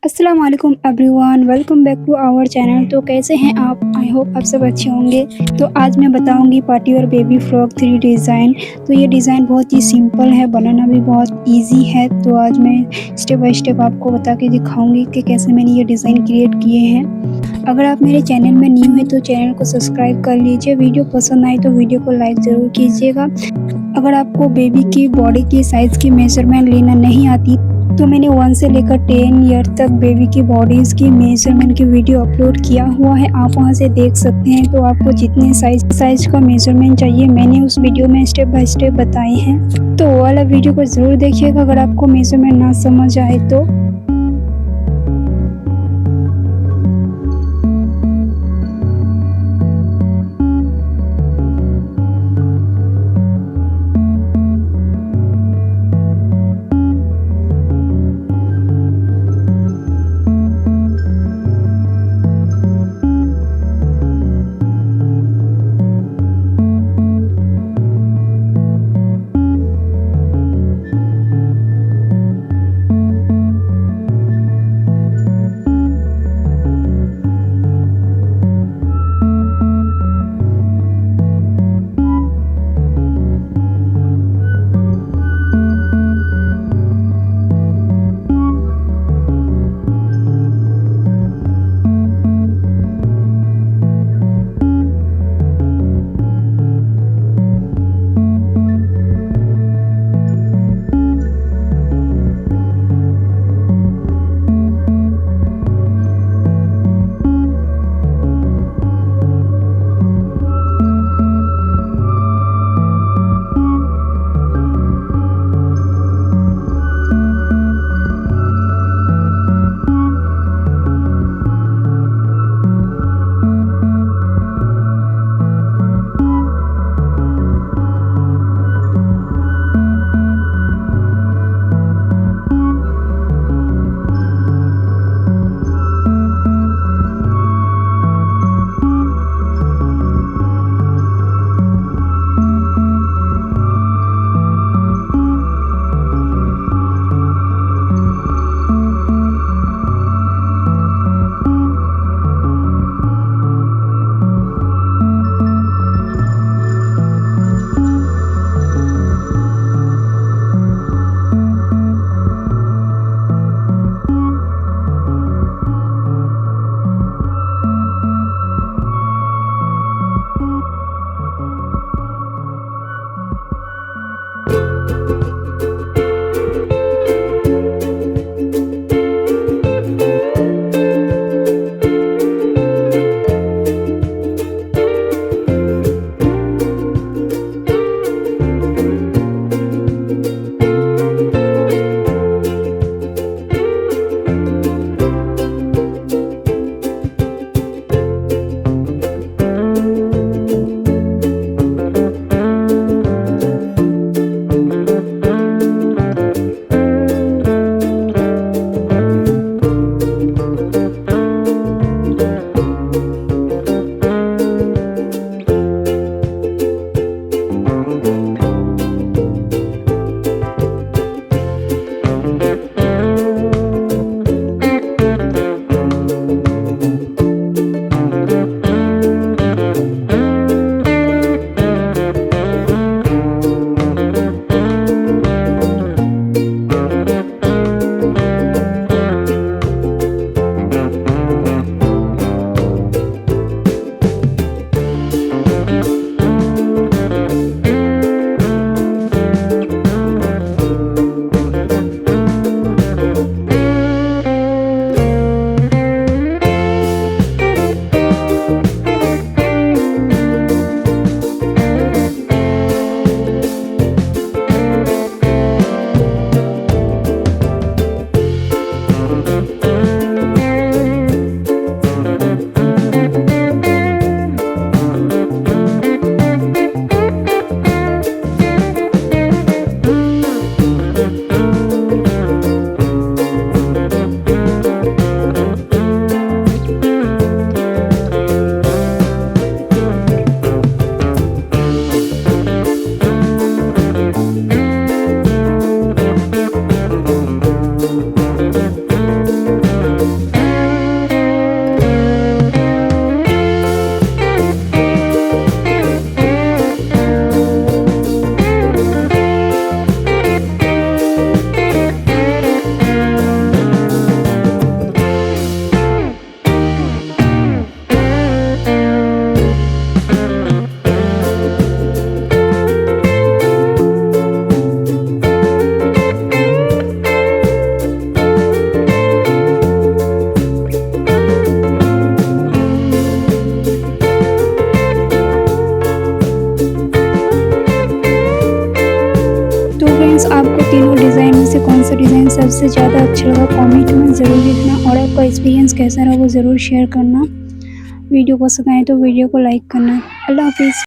अस्सलाम वालेकुम everyone, welcome back to our channel. तो कैसे हैं आप? आई होप आप सब अच्छे होंगे। तो आज मैं बताऊंगी पार्टी और बेबी फ्रॉक 3 डिज़ाइन। तो ये डिज़ाइन बहुत ही सिंपल है, बनाना भी बहुत इजी है। तो आज मैं स्टेप बाय स्टेप आपको बता के दिखाऊंगी कि कैसे मैंने ये डिज़ाइन क्रिएट किए हैं। अगर आप मेरे चैनल में न्यू हैं तो चैनल को सब्सक्राइब कर लीजिए। वीडियो पसंद आए तो वीडियो को लाइक ज़रूर कीजिएगा। अगर आपको बेबी की बॉडी की साइज़ की मेजरमेंट लेना नहीं आती तो मैंने 1 से लेकर 10 ईयर तक बेबी की बॉडीज़ की मेजरमेंट की वीडियो अपलोड किया हुआ है, आप वहां से देख सकते हैं। तो आपको जितने साइज का मेजरमेंट चाहिए मैंने उस वीडियो में स्टेप बाय स्टेप बताए हैं। तो वो वाला वीडियो को ज़रूर देखिएगा अगर आपको मेजरमेंट ना समझ आए तो। फ्रेंड्स, आपको तीनों डिज़ाइन में से कौन सा डिज़ाइन सबसे ज़्यादा अच्छा लगा कमेंट में ज़रूर लिखना और आपका एक्सपीरियंस कैसा रहा वो ज़रूर शेयर करना। वीडियो पसंद आए तो वीडियो को लाइक करना। अल्लाह हाफिज़।